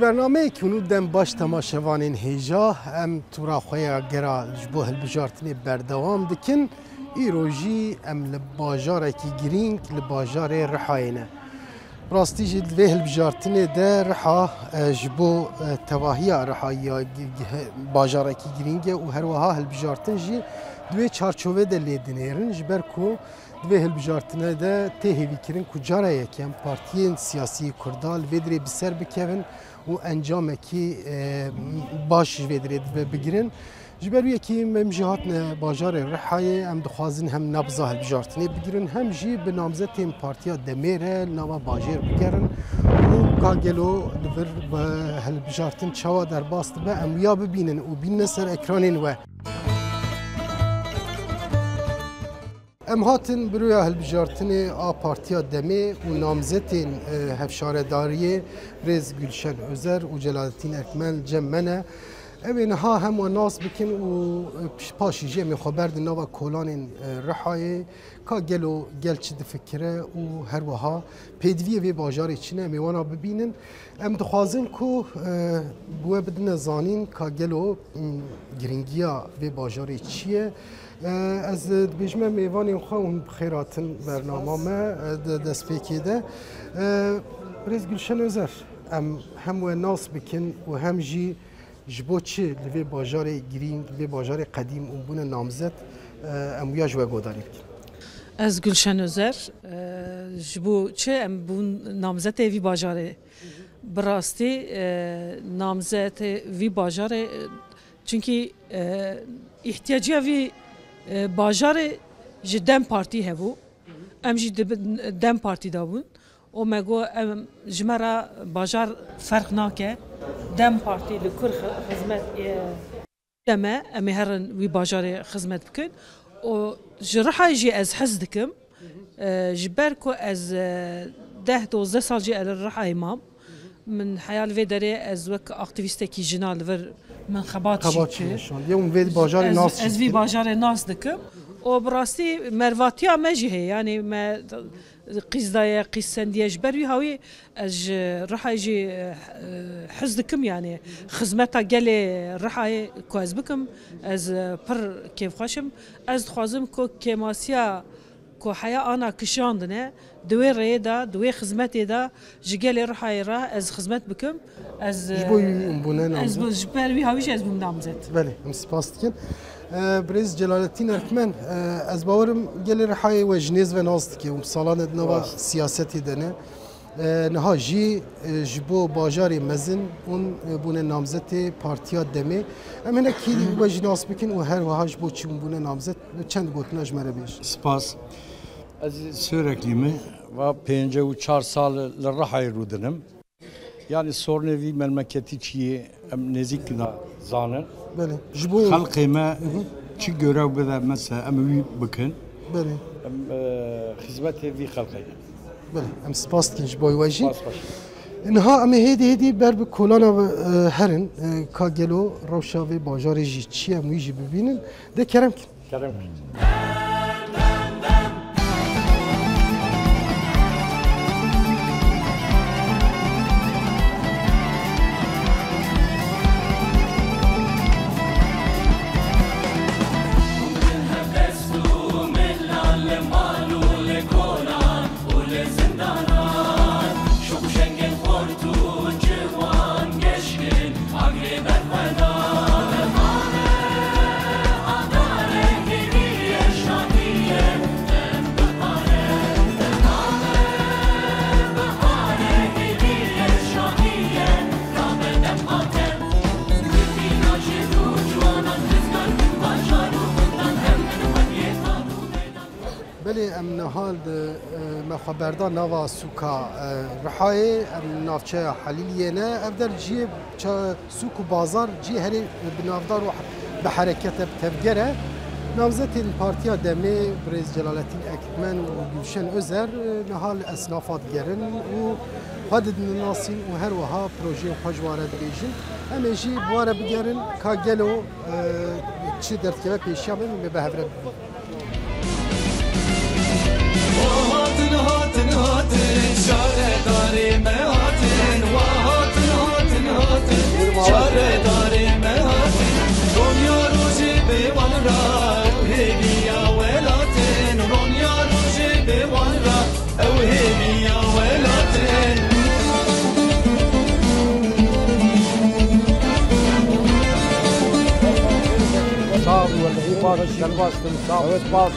برنامه کنون دم باش تماشاوانین هیجا ام تورا خویا گرا جبو هالبجارتنی بردوام دکن ایروژی ام لباجاره کی گرینگ لباجاره رحاینه راستی جد به هالبجارتنی ده رحا جبو تواهیا رحایا باجاره کی گرینگه و هر وها هالبجارتن جی دوی چارچوبه ده لیدنیرن جبر کو دوی هالبجارتنه ده تهیوی کرن کجاره یکم پارتیین سیاسی کردال بدری بسر بکن و انجام کی باش بدری بگیرن جبر یکی مجهاتنا باجار رحای ام دخوازن هم نبضه هالبجارتنه بگیرن هم جی به نامزد تیم پارتیا دمیره نوا باجر بگیرن و کاغلو دور به هالبجارتن چوا در باست به ام یا ببینن و بین سر اکرانین و ام هاتن برویا هالبجارتنی آ پارتیا دمی و نامزدین هفشارداری رز گلشن ازر و جلالتین اکمل جمنه اوین ها هم و ناس بکن و پاشی جمع خبر دنوا کلان رحای که گل چه دفکره و هر وها پیدوی و باجاری چینه میوانا ببینن ام دخوازن که بوه بدن زانین که گلو گرینگیا و باجاری چیه از بیشتر میوانیم خواهم خیراتن برنامه دست پیکیده برز گلشن ازر هم و ناس بکن و هم جی جبو چه لوی باجار گرینگ لوی باجار قدیم اون بونه نامزد امویا جوا گوداری بکن از گلشن ازر جبو چه ام بون نامزد وی باجاره براستی نامزد وی باجاره چونکی احتیاجی وی باجار جدم پارتی هبو ام جد دم پارتی دابون و مگو جمرا باجار فرق ناکه دم پارتی لکر خدمت دمه امی هرن وی باجار خدمت بکن و جرحای جی از حزدکم جبر کو از 10-12 سال جی الرحای امام من حیال وی داره از وک اکتیویستی کی جنال ور من خبات شون یوم وی باجار ناس از وی باجار ناس دکم و براستی مرواتیا مجیه یعنی ما قیزدای قیسندیه جبری هاوی از رحای حزدکم یعنی خدمتا گل رحای کوز بکم از پر کیف خوشم از خوازم کو کماسیا کو حیا آنا کشاندنه دوی ریدا دوی خدمتی دا جگل رحای را از خدمت بکم از جبری هاویش از بوم نامزد بله سپاس دیگه برز جلالتین ارکمن از باورم گل رحای و جنیز و ناست که سالان نوا سیاستی دنه نها جی جبو باجاری مزن اون بونه نامزد پارتیا دمی امینه کی و جناس بکن و هر وهاش بو چی بونه نامزد چند گوتناج مره بیش سپاس از سورکلیمه و 54 سال لرحای رودنم yani sornevi memleketi çiğ nezikna zanın. Bele. Jbo halkıma çi görev bede mesela emevi bakın. Bele. Hizmet evi halkıya. Bele. Am spas ki jbo vaji. İnha am hedi ber bi kolana herin ka gelo rawşa ve bajarı ji çiğ am ji bibinin de kerem ki. Kerem. ام نهال مخابردان نوا سوکا رحای ام نافچه حلیلیه نه افدر جیب سوک و بازار جی هری بنافدار و به حرکت تفگره نامزد پارتیا دمی برز جلالتین اکمن و گلشن ازر نهال اسنافات گرن و حدد ناسین و هر وها پروژه خوشواره بیجن اما جی بواره بگرن که گلو چی درتکه پیشیا بیم به هفره هاتن شاره داری ما هاتن و هاتن Sen bastın. Sağ ol. Evet bas.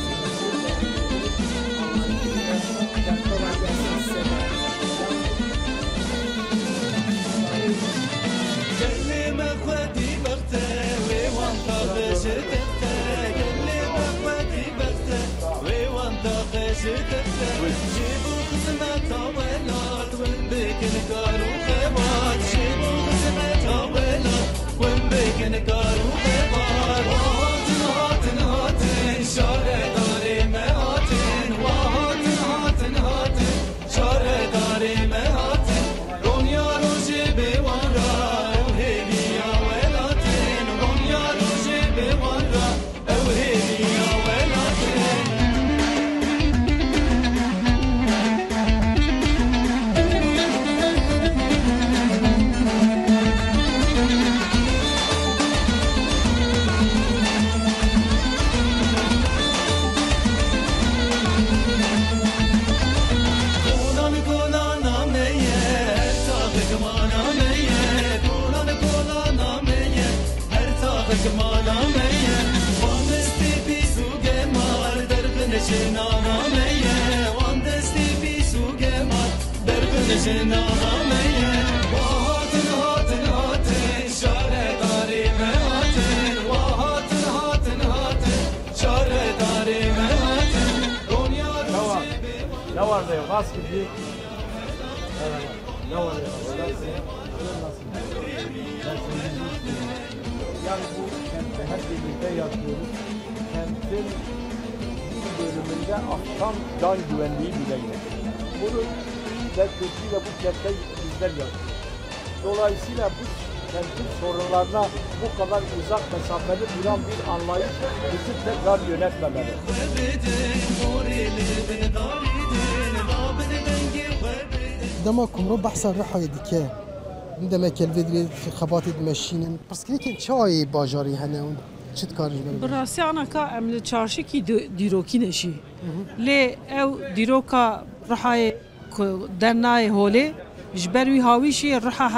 Ne var ne yok? Nasıl gidiyor? Ne var ne yok? Yani bu kentte hep birlikte yapıyoruz. Kentin bir bölümünde akşam can güvenliği bile yönetiyor. Bunu devletiyle bu kentte bizler yapıyoruz. Dolayısıyla bu kentin sorunlarına bu kadar uzak mesafeli duran bir anlayış bizi tekrar yönetmemeli. دما كمرو بحثا رحای دیکه دما کلویدری خباتی دمشینن پس که چای باجاری هنه اون چت کارش بره براسي انا كا عمل چارشي كي ديروكي نشي لي او ديروكا رحاي درناي هولي جبروي هاويشي رحا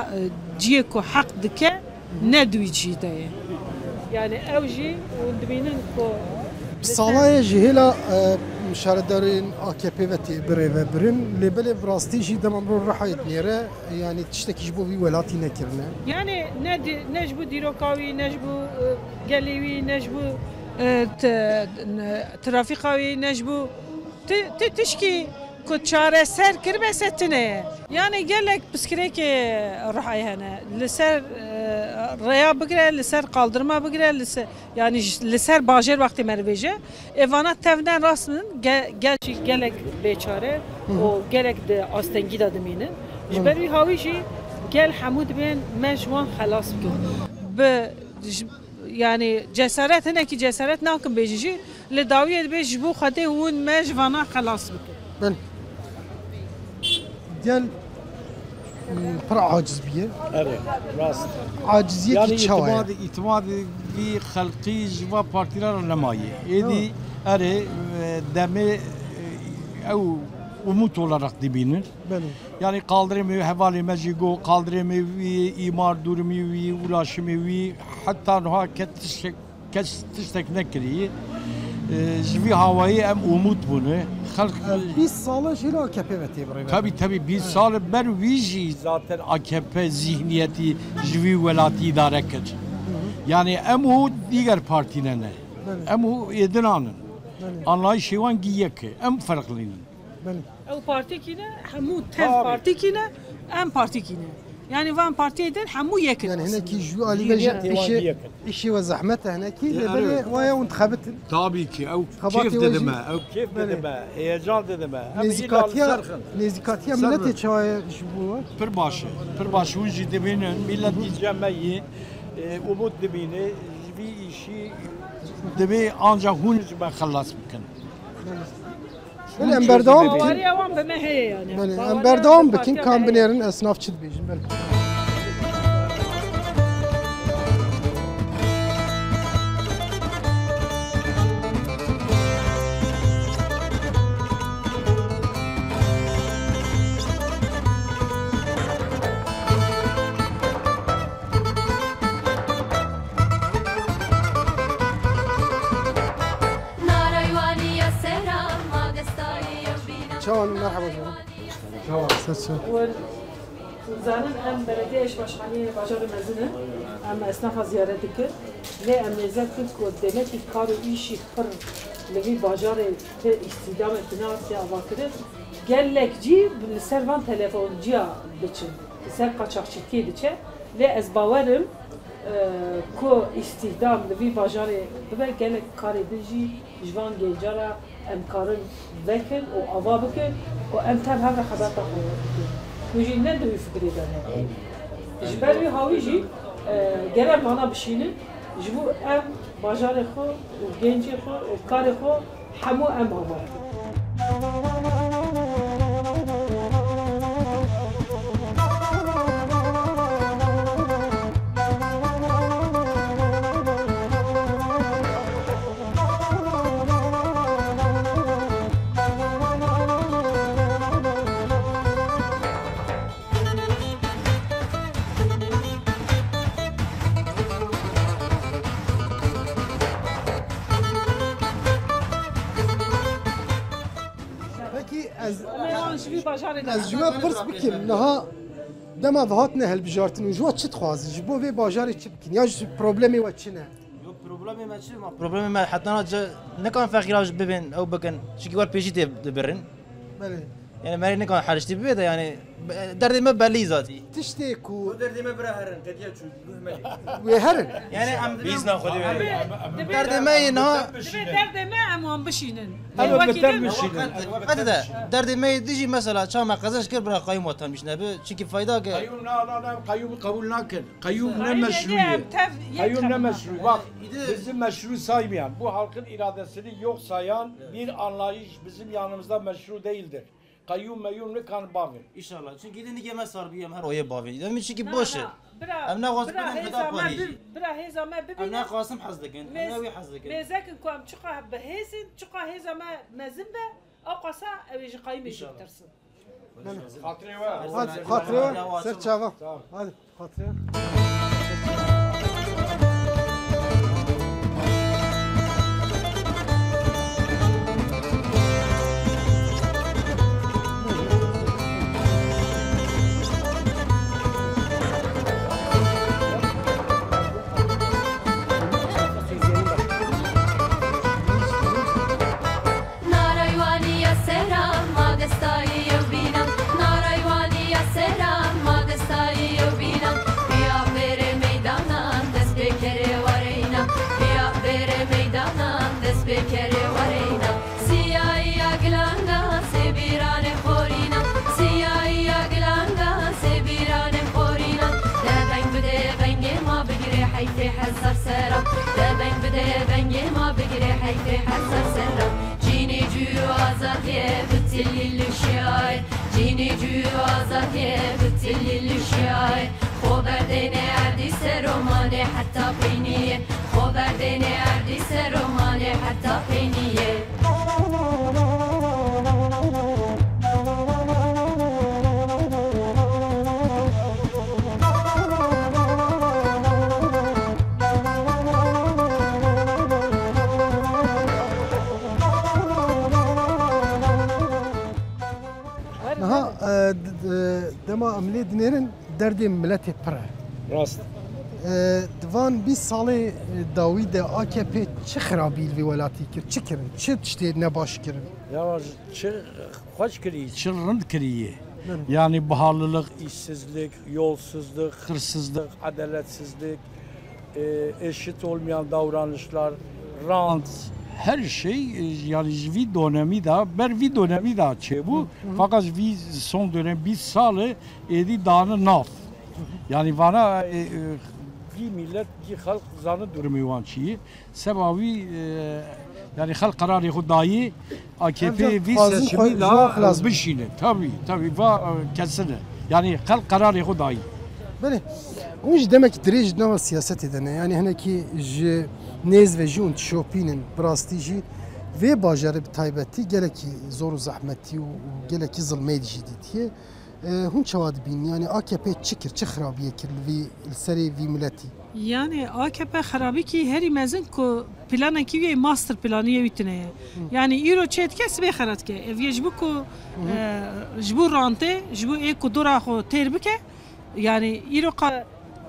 جيكو حق دكه ندوي جيتاي يعني او جي وندبينن كو سالای جهلا مشاردارین AKP ve TBR ve birin lebele براستی جی دما برو رحای نیره yani تشتکیش بو وی ولاتی نکرنه يعني نجبو ديروكاوي نجبو قليوي نجبو ترافيقاوي نجبو تشكي كنت شارع سر كربة ستنة يعني قال لك بسكريك رحاي هنا لسر ريا بقرا لسر قالدرما بقرا لسر يعني لسر باجر وقت مروجه ايوانا تفنن راسن قال لك بيچاره و قال لك استنگي دادمينن جبري هاويشي قال حمود بين مجوان خلاص بكم يعني جسارت هنا كي جسارت ناكم بيجي لداويه بيج بو خدي ون مجوانا خلاص بكم بل gel para aciz biye. Evet, rast. Aciziyet Yani çavaya. itimadı bir halkı jiva partiler nemayi. Edi ere deme ev umut olarak dibinin. Benim. Yani kaldırımı, havale mejigo, kaldırımı, imar durumu, ulaşımı, hatta nuha kestiş nekriyi. Jivi havayı em umut bunu. Biz sağla şeyle AKP ve TBR. Tabii biz sağlı ber vici zaten AKP zihniyeti jivi velati idare kır. Yani em o diğer partilerine. Em o edinanın. Anlayışı van giyeki. Em farklının. او parti kine hamu tev parti kine em parti kine yani van partiyeden hamu yakın Yani heneki ju ali işi ve zahmete heneki lebele vaya untkhabet. Tabii ki. Keyif dedim ha. Keyif dedim ha. Heyecan dedim ha. Nezikatiya millete çaya bu var. Pırbaşı ucu dibinin millet diyeceğmeyi umut dibini bir işi dibi ancak huncu ben khalas bikin. Böyle emberdevam bikin. Havariye van be meheye yani. Böyle emberdevam bikin kambinerin esnafçı dibijin. شلون مرحبا جناب شلون زانن ام بلديه ايش باشخانيه باجار مزنه ام اسناف زياره دكر لي ام نزلت كو دمتي كارو ايشي فر لوي باجار استدامه فينانسيا واكره قال لك جيب السيرفان تليفون جيا دچن سر قاچاقچيكي دچه لي از باورم کو استخدام لوی باجاره ببر گلک کاری بجی جوان گنجارا ام کارن وکن و آوا بکن و ام تب هم خبر تاخوی مجی نه دوی فکری داره جبری هاوی جی گلک مانا بشینه جبو ام باجاره خو و گنجی خو و کار خو همو ام آوا از جوا پرس بکیم نها دما هاتنه هالبجارتن و جوا چی تخوازی جبو وی باجاری چی بکن یا پروبلمی و چی نه پروبلمی ما چی ما پروبلمی ما حتی نکن فقیراش ببین او بکن چی کار پیشی تبرن بله يعني ما نكون حاجتي بيدا يعني دردي ما بالي ذاتي تشتكو دردي ما براهرن كديا شو وهرن يعني عم بيز ناخذي دردي ما ينها دردي ما ام بشینن اما بتمشي وقت ده دردي ما يجي مثلا شام قزاش كر برا قيم وطن مش نبي شي كيف فايده قيوم لا قيوم قبول ناكل قيوم ne meşruiye قيوم ne meşru bak bizim meşru saymayan bu halkın iradesini yok sayan bir anlayış bizim yanımızda meşru değildir. Kayyum meyyumlu kan bavir. İnşallah. Çünkü dedi ki mesar biyem her oya bavi. Demin çünkü boşu. Em ne qasım ben feda pari. برا هيزا ما Em ببين ne qasım hazdıkın. Em ne vi hazdıkın. ميزاكن كوام تشقى بهيزن تشقى هيزا ما مزنبه او قصا او يجي قايم يجترسن Hatırı var. hadi hatırı ser çava hadi hatırı جيني جو آزادي بتلي الشاي خبر ديني عردي سروماني حتى بينية خبر ديني عردي سروماني حتى بينية دما عملی دنیرن دردی ملت پره Rast. دوان 20 ساله داوید AKP چه خرابی ولاتی کرد چه کردن چه تشتی نباش کردن Ya hoş kiriyi, çırrınd kiriyi. Yani baharlılık, işsizlik, yolsuzluk, hırsızlık, adaletsizlik, eşit olmayan davranışlar, rant, her şey yani vi dönemi da, vi dönemi da bu. Fakat vi son dönem bir salı edi dağını naf. Yani bana bir millet, bir halk zanı durmuyor çiğ. Sebebi yani halk kararı hudayı AKP vi seçimi daha bişine. Tabii va kesine. Yani halk kararı hudayı. بله اونج دمك دريج نوع سياسة دنا يعني هنا كي نيز وجون شوبينن براستي جي في باجر بتايبتي جالكي زور زحمتي وجالكي ظلمي جديدية هون çawa dibîn yani AKP çikir çi xirabiye kir li vî li serê vî miletî Yani AKP xerabî ki herî mezin ku planekî wê master planiyê wî tune ye. Yani îro çêdike sibê xerat ke. Ev yê ji bo ku ji bo rantê ji bo ê ku dora xwe têr bike. Yani îro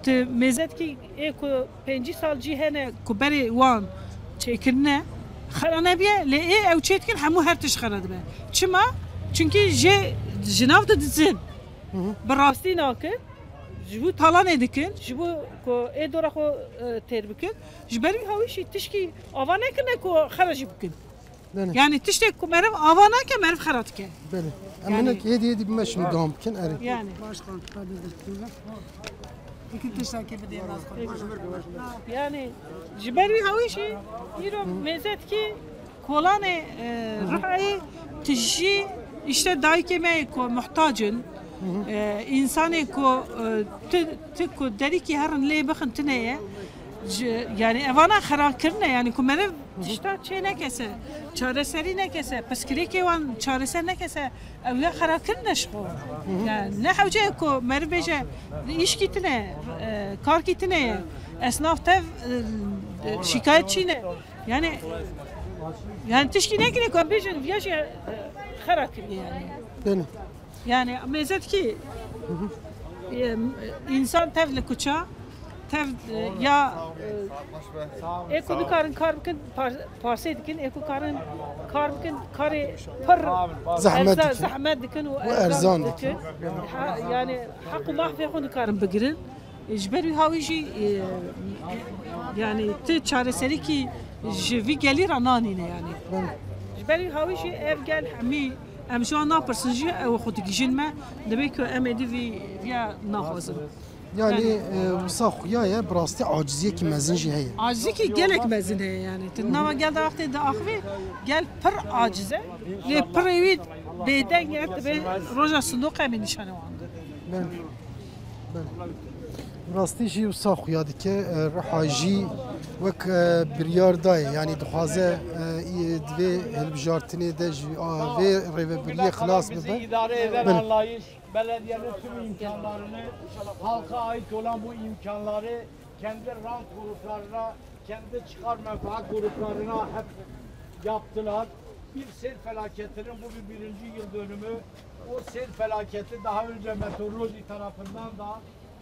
tu mêzetkî ê ku 5 sal cî hene ku berê wan çêkirine xera nebiye lê ê ew çêdikin hemû her tişt xera dibe. Çima? Çünkü ji nav de dizin. Bi rastî nakin. Ji bo talanê dikin, ji bo ku ê dora xwe têr bikin, ji ber wî hawîşî tişkî ava nekirine ku xera jî bikin. Yani tiştek ku meriv ava nake, meriv xera dike. Belê. Em hinek yedî yedî bime şimdi devam bikin erê. Yani. Yani ji ber wî hawîşî îro mêzet ki kolanê rihayê tijî işte dayîkê me ku muhtacin insanê ku tu ku derîkî herin lê bixin tune ye yani evana xerakirine yani ku meriv tişta çê nekese çareserî nekese piskirêkê wan çareser nekese ew ya xerakirine ji xwe yani ne hewce ku meriv bêje îşkî tune karkî tune ye esnaf tev şikayetçî ne yani tişkî nekine ku em bêjin viya jî xerakiriye yani. Belê. Yani mezet ki insan tev li kuça tev ya eko dikarin kar bikin parsê dikin eko karin kar bikin karê pir zehmet dikin û erzan dikin yani heq û mahfê xwe dikarin bigirin ji ber wî hawî jî yani ti çareserîkî ji vî gelî re nanîne yani ji ber wî hawî jî ev gel hemî em şu an napirsin jî ew xwe digîjin me dibe ku em êdî vîya naxwazin. Yani wisa xuya ye bi rastî aciziyekî mezin jî heye. Acizîkî gelek mezin heye yani. Ti nava gel de wextê di axivê gel pir aciz e lê pirê wî bêdeng ye dibe roja sindoqê em ê nîşane wan Ben. Rastî jî wisa xuya dike riha jî wek biryar daye yani dixwaze divê hilbijartinê de ji vê rêveberiyê xilas bibe. İdare eden anlayış, belediyenin tüm imkanlarını, halka ait olan bu imkanları kendi rant gruplarına, kendi çıkar menfaat gruplarına hep yaptılar. Bir sel felaketinin bugün 1. yıl dönümü, o sel felaketi daha önce meteoroloji tarafından da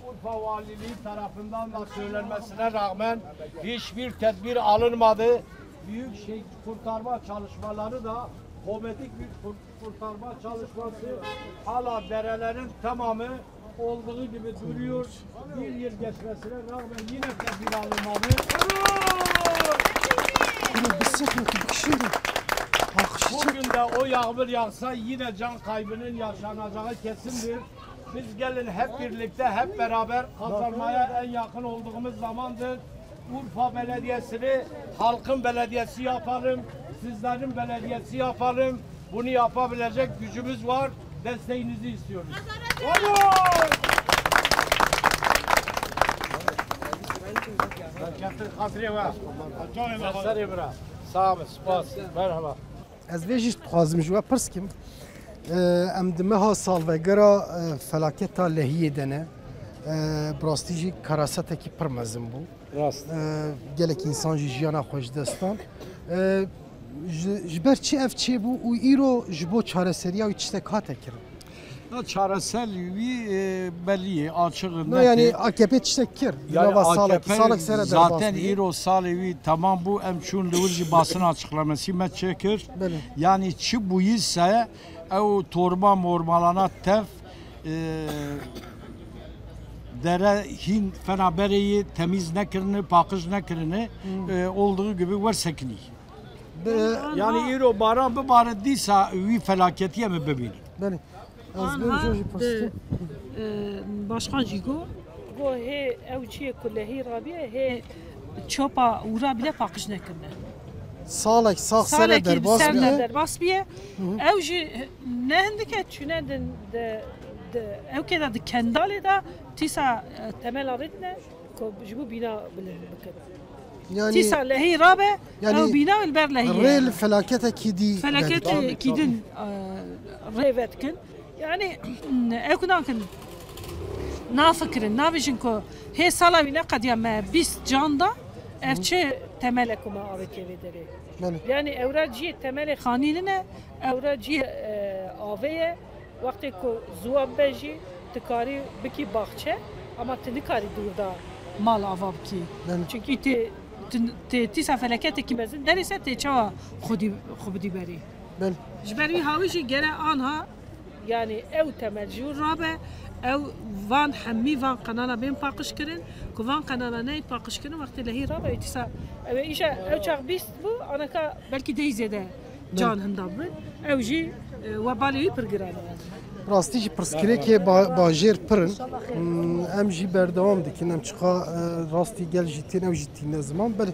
Urfa Valiliği tarafından da söylenmesine rağmen hiçbir tedbir alınmadı. Büyük kurtarma çalışmaları da komedik bir kurtarma çalışması hala derelerin tamamı olduğu gibi duruyor. Bir yıl geçmesine rağmen yine tedbir alınmadı. Bugün de o yağmur yağsa yine can kaybının yaşanacağı kesindir. Biz gelin hep birlikte, hep beraber kazanmaya en yakın olduğumuz zamandır. Urfa Belediyesi'ni halkın belediyesi yapalım, sizlerin belediyesi yapalım. Bunu yapabilecek gücümüz var, desteğinizi istiyoruz. Sağ olun, merhaba. Ez vê jî dixwazim ji we pirs kim em di meha salvegera felaketa lehiyê de ne bi rastî jî kerasetekî pir mezin bû gelek însan jî jiyana xwe ji destan ji ber çi ev çêbû û îro ji bo çareseriya wî tiştek hate kirin Çaresel wî belî açık yani AKP tiştek kir salek sere zaten îro salê wî tamam bû em çûn li wir jî basın açıklamasî me çêkir yani çi bûyîse ew torba mormalana tev dere hîn fenabereyê temiz nekirine paqij nekirine olduğu gibi wersekinî yani îro baran bibare dîsa wî felaketiye mi bibînin başkan jî got hê ew çiyê ku lehî rabiye hê çopa ûra bile paqij nekirine salek sere derbas biye ew jî ne hindike çûne ew kêda di kendalê da tîsa temel avêtine ku ji bo bîna bikin tîsa lehî rabe ew bîna ber lehî rê li felaketekî dî felaketekî din rêve dikin Yani ekonakin nafikirin, nabijin ko he sala vine qadiyame 20 canda evçe temel ekuma aveke vedere. Yani evraciye temel khanine evraciye aveye vakti ko zuab beji tkari biki bahçe ama tnikari durda mal avabki. Çünkü ti safeleket ki mezin derse te çava khudi beri. Jberi hawici gere anha yani ev temelci rabe ev van hammi van kanala ben pakış kirin ku van kanala ne pakış kirin vakti lehi rabe itisa ev işe ev çak bist bu anaka belki deyzede can hindabın evji ve bali pergiran Rastî jî pirsgirêkê bajêr pirin em jî berdewam dikin em çiqa rastî gel jî tên ew jî tîne ziman belê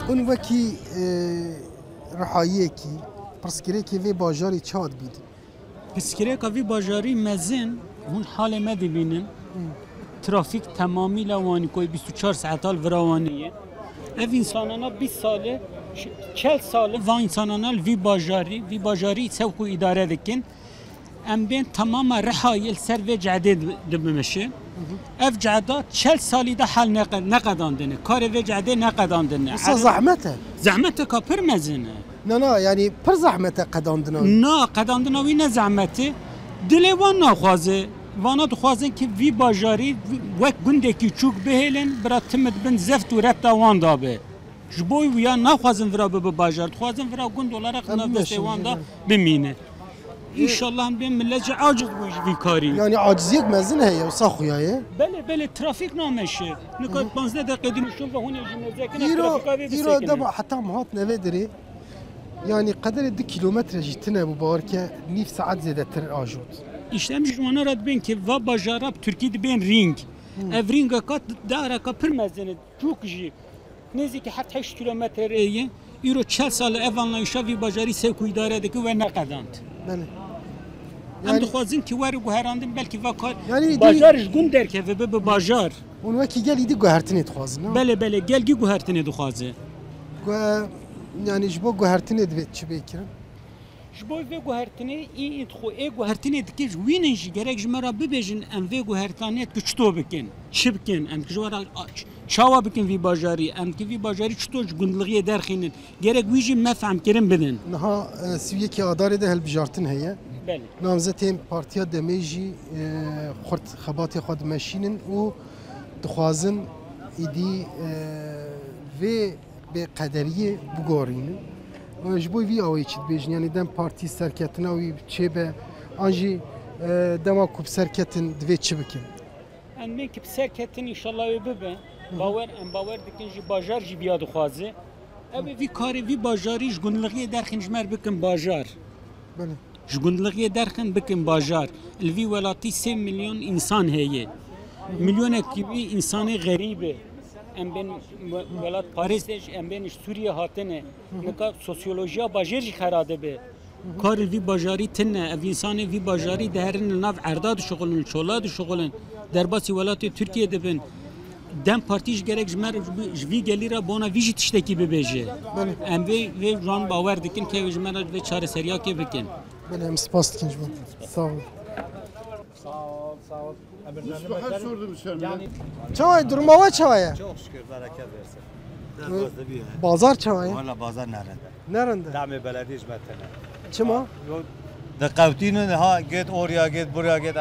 Hûn wekî rihayiyekî pirsgirêkê vê bajarê çad bîdin. Pirsgirêka vî bajarî mezin hûn halê me dibînin. Trafîk temamîla wanî koy 24 saetal virawanî. Ev insanana 20 salê 40 salê van insanana vî bajarî sevku îdare dikin. Em bên tamama rihayê ser vê cedê dibimişin. Ev ceda 40 salî de hel neqedandine. Karê vê cedê neqedandine. Wisa zehmet e? Zehmet ka pir mezin e. Na yani pir zehmet e qedandina wî. Na qedandina wî ne zehmetî. Dilê wan naxwaze. Vana dixwazin ki vî bajarî wek gundekî çûk bihêlin bira timid bin zeft û reta wan dabe. Ji bo wî ya naxwazin vira bibe bajar. Dixwazin vira gund olarak navbestê wan da bimîne. İnşallah em milletçe aciz bu vî karî. Yani aciziyek mezin heye wisa xuya ye. Belê trafîk nameşe. Nikar 15 deqê dinişûn ve hûn ê jî nezekin trafîka vê bisekine. Dema heta hat neve dirê. Yani kaderê 2 kilometre jî tune bu bawarke nîv saet zêdetir ajot. İşte em ji wana re dibên ki va bajara Tirkî dibên ring. Ev ringa ka dareka pir mezin e. Çûk jî nêzîkî 7-8 kilometre ye. Îro 40 sal evanla îşa vî bajarî sevku îdare dike ve neqedand. Em dixwazin ki werî guherandin belkî va kar bajar ji gund derkeve bibe bajar. Hûn wekî gel îdî guhertinê dixwazin. Belê gelgî guhertinê dixwaze. Yani ji bo guhertinê divê çi bêkirin? Ji bo vê guhertinê ê guhertinê dike ji wînin jî gerek ji me ra bibêjin em vê guhertanê ki çito bikin. Çi bikin em ji wera çawa bikin vî bajarî em ki vî bajarî çito ji gundlixiyê derxînin. Gerek wî jî me femkirin bidin. Niha siviyekî adarê de helbijartin heye. Namzetên Partiya Demê jî xurt xebatê xwe dimeşînin û dixwazin îdî vê bêqederiyê bigorînin. Ji bo vî awê çi dibêjin yanî dem partî serketina wî çêbe an jî dema ku serketin divê çi bikin. Em bên ki serketin inşallah wê bibe. Em bawer dikin jî bajar jî biya dixwaze. Ew vî karê vî bajarî ji gundlixiyê derxîn ji me bikin bajar. Ji gundlixiyê derxin bikin bajar. Li vî welatî 3 milyon insan heye. Milyonekî wî insanê xerîb e. Em bên welat Parîsê jî em bên Sûriye hatine. Nika sosyolojiya bajêr jî xera dibe. Karê vî bajarî tune ev insanê vî bajarî deherin li nav erda dişuxulin, çola dişuxulin. Derbasî welatê Tirkiye dibin. Dem partî ji gerek ji me ji vî gelî re bona vî jî tiştekî bibêje. Em vê ran bawer dikin ke ew ji me re vê çareseriyakê bikin. Belê em spas dikin ji bo. Sağ ol. Sağ ol. Her sordum sen. Çavay durma ve çavaya. Çok şükür bereket versin. Bazar çavaya. Valla bazar nerede? Nerede? Dami belediye hizmetine. Çima? De kavtinin ha git oraya git buraya git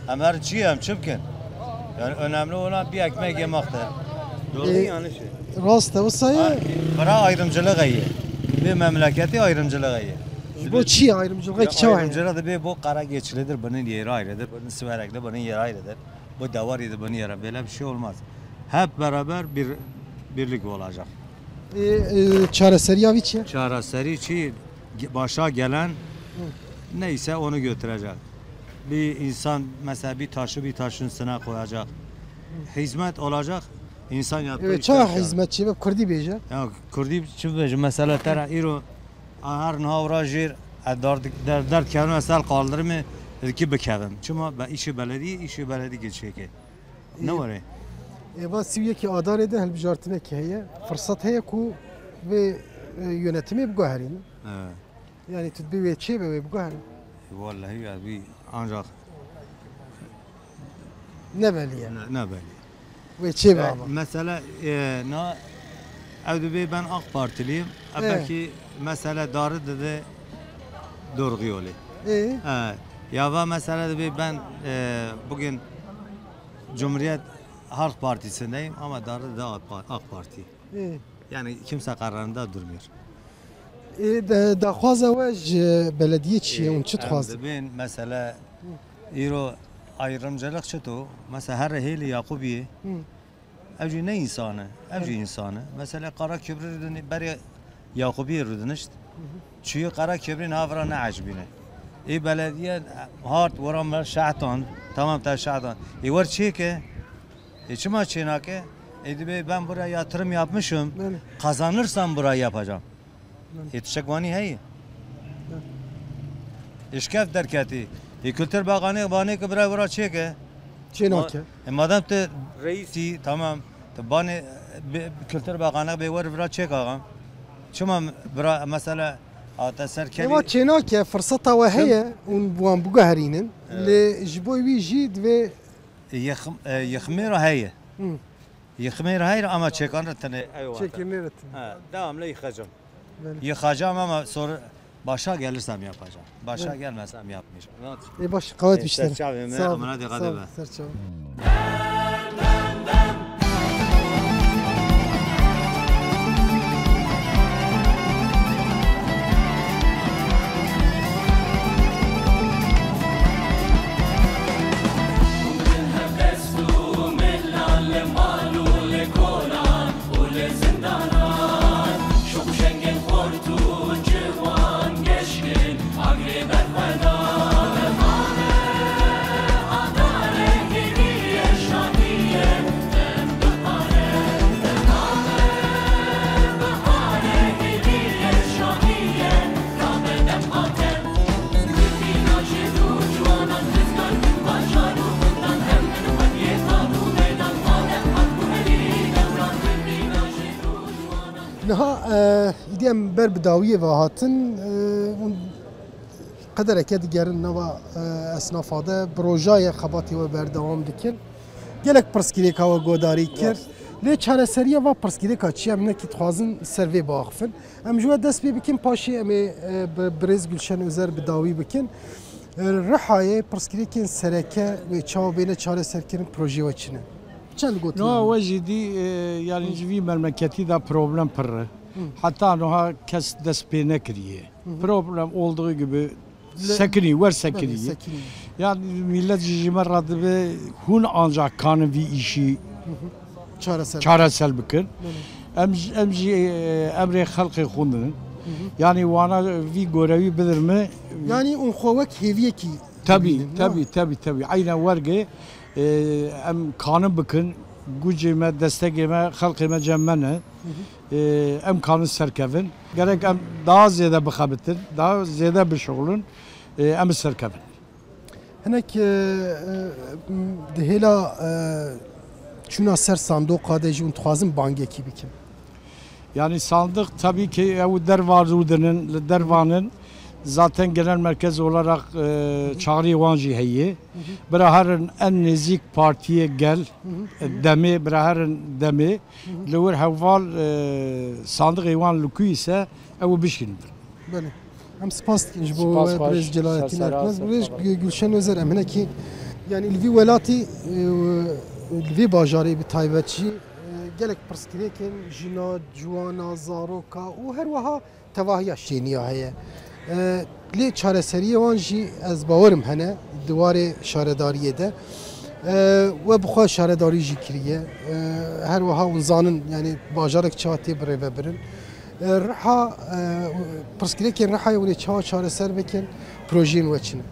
emer çiğem çıpkin. Yani önemli olan bir ekmek yemektir. Doğru yanlış. Rast da sayı. Bana ayrımcılık iyi. Bir memleketi ayrımcılık iyi. Bu çiğ ayrımcılık çavaya. Ayrımcılık da bir bu kara geçilidir. Bunun yeri ayrıdır. Bunun siverekli bunun yeri ayrıdır. Bu davarıydı bunun yeri. Böyle bir şey olmaz. Hep beraber birlik olacak. Çareseriya viçi? Çareseri çi başa gelen neyse onu götürecek. Bir insan mesela bir taşı bir taşın üstüne koyacak. Hizmet olacak. İnsan yaptığı Evet, işler çağ yani. hizmetçi ve Kurdi beje. Ya Kurdî çi bêje mesela tera îro her navra jêr derd kevin mesela kaldırımı ki bikevim. Çima ben işi belediye geçeke. Ne var ya? Eva siviye ki adare de helbijartine ki heye. Fırsat heye ku ve yönetimi bu gaherin. Evet. Yani tedbir ve çe ve bu gaherin. Vallahi ya bir ancak Ne belli yani. ne böyle. Ve çe ve ama. Mesela ne evde ben AK Partiliyim. Belki mesela darı dedi doğru yolu. Ya ve mesela de ben bugün Cumhuriyet Halk Partisi'ndeyim ama darı da AK Parti. Yani kimse kararında durmuyor. Da xwaza ve belediye çiye un çıt xwaz. Ben mesela İro ayrımcılık çıtı. Mesela her heli Yakubiye. Evci ne insanı? Evci insanı. Mesela Kara Köprü beri Yakubiye rüdünüşt. Çünkü Kara Köprü'nün havra ne acbine. Belediye hart varan şahtan. Tamam ta şahtan. Var çeke. Çima çenake. Ben buraya yatırım yapmışım. Kazanırsam burayı yapacağım. Yetişekvani hey. İşkaf derkati. Kültür Bakanı bana ki buraya çeke. Çenake. Madem te reisi tamam. Te bana Kültür Bakanı be var buraya çek ağam. Çuma buraya mesela ata serkeli. Eva çenake fırsata ve heye un buan bu gaherinin. Le jiboy vi jid ve يخمير هي يخمير هي ama çekanır tane çekinir etin. Devamlı yıkacağım. Yıkacağım ama sonra başa gelirsem yapacağım. Başa gelmezsem yapmayacağım. Baş kavet işler. Sağ ol. Hadi hadi be. Serçava. Niha idem ber bidawiye ve hatın kadereke digerin nava esnafada projaya xabati ve berdevam dikin. Gelek perskireka ve godari kir. Lê çareseriya va perskireka çi em nekî dixwazin ser vê biaxivin. Em ji we dest pê bikin paşê em ê bi Birêz Gülşen Özer bi dawî bikin. Rihayê perskirekên sereke ve çawa bêne çareserkirin projê we çi ne? Çend gotin? No vecidi yani civi memleketi da problem pırrı. Hatta noha kes dest pê nekiriye. Problem olduğu gibi sekini, ver sekiniye. Yani millet jime radibe hun ancak kanı vi işi çaresel bikin. Emre halkı xundun. Yani vana vi görevi bilir mi? Yani on xovek heviye ki. Tabii. Aynen verge em kanı bikin. Gücüme, destekime, halkıma cemmene. Em kanı serkevin. Gerek em daha ziyade bixabitin, daha ziyade bir şoğlun. Em serkevin. Hinek dihela çuna ser sandoqa de jun dixwazin bangekî bikin. Yani sandık tabii ki ev dervanın zaten genel merkez olarak çağrı vanji heye. Biraharın en nezik partiye gel demi biraharın demi. Lewir heval sandık evan luku ise ev bişkindir. Böyle. Hem spas dikin ji bo Birêz Celalettin Erkmez. Birêz Gülşen Özer em hinekî yani ilvî welatî ilvî bajarê bi taybetçî gelek pirsgirêkên jina, ciwana, zaroka û her wiha tevahiya şêniya heye. Lê çareseriyê wan jî ez bawerim hene diwarê şaredariyê de we bixwe şaredarî jî kiriye. Her wiha hûn zanin yani bajarek çawa tê birêvebirin. Riha pirsgirêkên Rihayê hûn ê çawa çareser bikin projeyên we çi ne?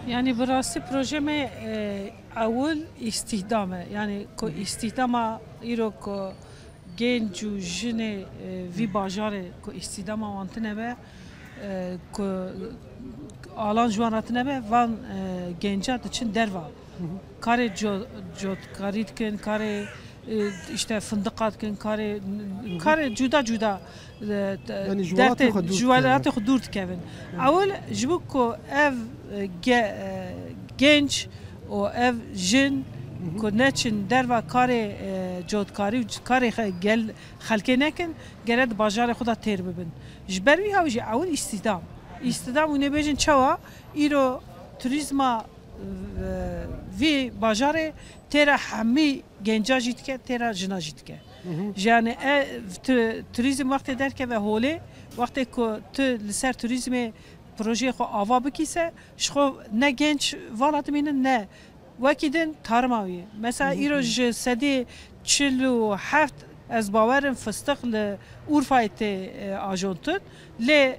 Yani براستی پروژه می اول استخدامه یعنی کو استخدام ایرو که گنج و جن وی باجاره که استیدام آوانتنه به که آلان جواناتنه به وان گنجات چند دروا کار جودکاری کن کار işte fındıkat kın kare juda juvalat xudurt kevin awel jibuk ev genç o ev jin ko neçin derva kare jodkari kare gel xalke nekin gered bajar xuda ter bibin jberwi havji awel istidam u nebejin çawa iro turizma وی باجاره ترا همی گنجا جیت که ترا جنا جیت که یعنی توریسم وقتی در که و هوله وقتی که تو لسر توریسم پروژه خو آوا بکیسه شخو نه گنج والات مینن نه وکیدن تارماوی مثلا ایروج سدی 47 از باورم فستق ل اورفایت آجونتون ل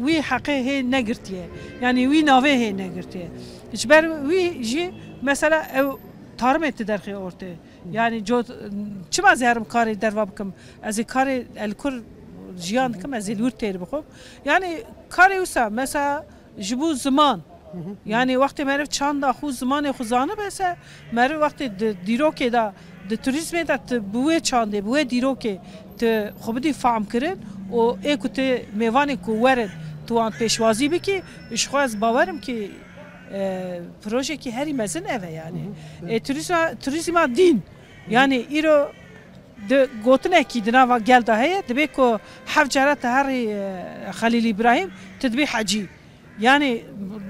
وی حقه هی نگرتیه یعنی وی ناوه هی نگرتیه اجبر وی جی مثلا تارم ات درخی اورته یعنی جو چه مازهرم کاری در وابکم از کاری الکر جیان کم از الور تیر بخوب یعنی کاری وسا مثلا جبو زمان یعنی وقتی معرف چند خو زمان خزانه بس معرف وقتی دیرو که دا د توریسم دا بوه چانده بوه دیرو که ت خوبدی فهم کرد و ایکوت میوانی کو ورد تو آن پیشوازی بکی اشخاص باورم که پروژه که هری مزن اوه یعنی توریسم دین یعنی ایرو د گوتنه کی دنا و گل ده هه دبی کو حفجرات هر خلیل ابراهیم تدبی حجی یعنی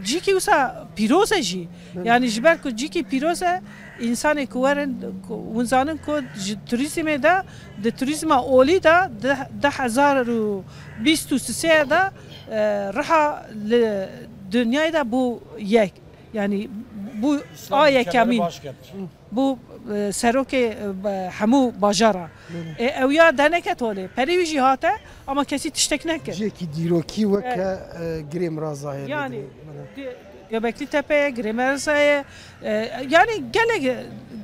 جی کی وسا پیروزه جی یعنی جبر کو جی کی پیروزه انسان کوورن ونزانن کو توریسم ده د توریسم اولی ده 2023 ده رها dünyayı da bu yek yani bu aya kamil bu seroke hamu bajara evya deneket ole perivi jihate ama kesi tiştek neke jeki diroki ve grem razahir yani Göbekli Tepe, Gremersa'ya yani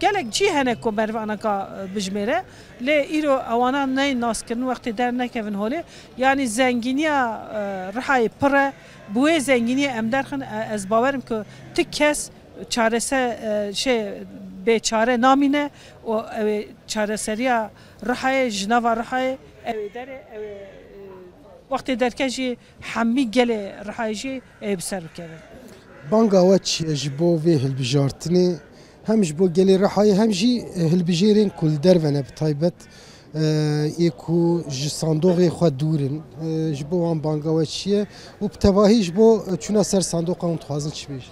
gelek cihane ko mervana ka bijmere le iro avana ne naskin vakti der ne kevin hole yani zenginiya rahay para bu zenginiye emderxin az baverim ki tek kes çarese beçare namine o çareseriya rahay jnava rahay evdere vakti derkeji hammi gele rahayji ebser kevin بانگا وچ جبو و هلبجارتنی هم جبو گلی رحای هم جی هلبجیرین کل درونه بتایبت ایکو ج صندوق خود دورن جبو وان بانگا وچیه و بتواهی جبو چونا سر صندوق اون توازن چی بیش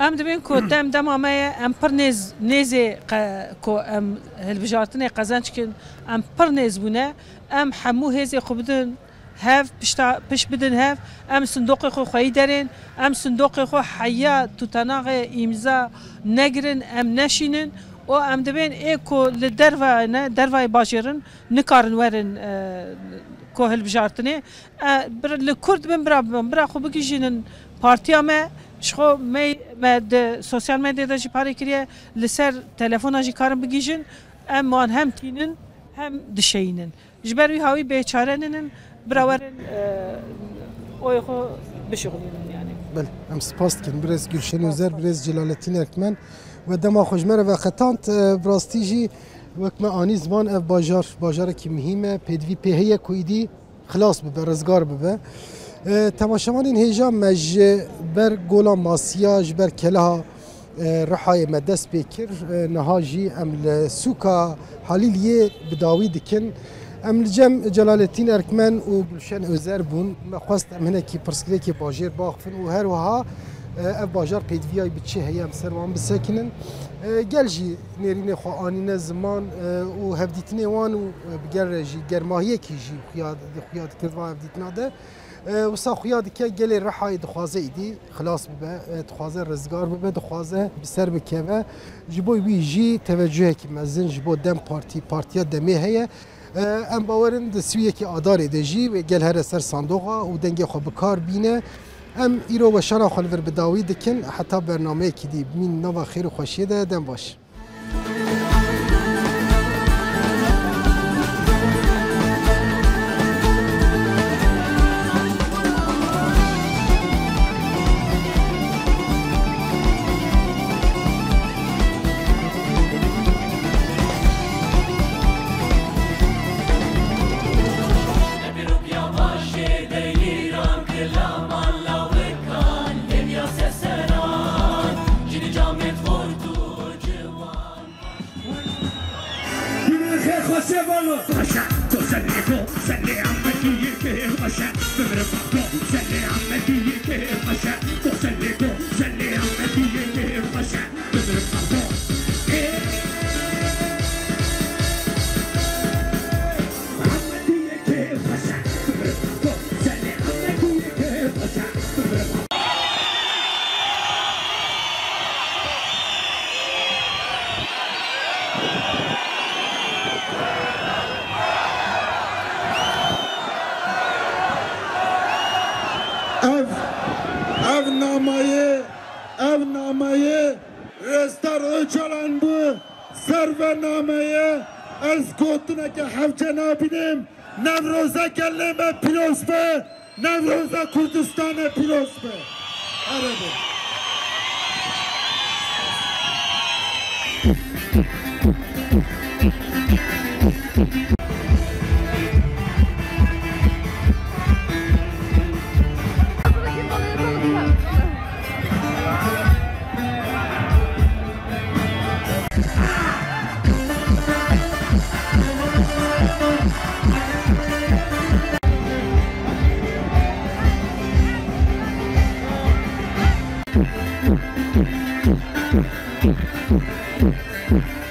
ام دبین کو دم امه ام پر نزه کو ام هلبجارتنی قزانچ کن ام پر نز بونه ام حمو هزی خوبدن هف پش بدن هف ام صندوق خو خواهی دارن ام صندوق خو حیا تو تناغ امضا نگرن ام نشینن و ام دبین ایکو لدروای باجرن نکارن ورن کو هلبجارتنی بر لکرد برا خو بگیجنن پارتیا ما شخو می د سوشال مدیا جی پاری کریه لسر تلفن جی کارم بگیجن ام مان هم تینن هم دشینن جبروی هاوی بیچارنن براورن اوی خو بشغلینن yani. بله ام سپاس کن برز گلشن وزر برز جلالتین ارکمن و دما خوشمره و خطانت براستیجی وکما آنی زمان اف باجار کی مهمه پدوی پهیه کویدی خلاص ببه رزگار ببه تماشامان این هیجا مج بر گولا ماسیاج بر کلها رحای مدس بکر نهاجی ام سوکا حالیلیه بداوی دکن ام الجم جلالتین ارکمن و گلشن اوزر بون مخواست ام هنه کی پرسکلی کی باجر باخفن و هر وها اف باجار پیدویای بچه هی ام سروان بسکنن گل جی نرین خو آنین زمان و هفدیتنی وان و بگر جی گرماهیه کی جی خیاد کردوان هفدیتنا ده و ساخیاد که گل رحای دخوازه ایدی خلاص ببه دخوازه رزگار ببه دخوازه بسر بکوه جبوی وی جی توجهه کی مزن جبو دم پارتیا دمه هیه ام باورن د سویه کی آدار دجی و گل هر سر صندوقه و دنگ خو بکار بینه ام ایرو و شنا خلور بداوی دکن حتی برنامه کی دی من نو خیر خوشیده دم باش سيفالو باشا تسليكو سلي عمك يكير باشا بمرفقو سلي عمك يكير باشا تسليكو سلي عمك يكير باشا بمرفقو عمك يكير باشا بمرفقو سلي عمك يكير باشا بمرفقو ev nameyi restار öçalan bu serve nameyi ez gotine ki hevcena binim Nevroza kelleme pilos be Nevroza Kurdistan'a pilos be Arabi Thank you.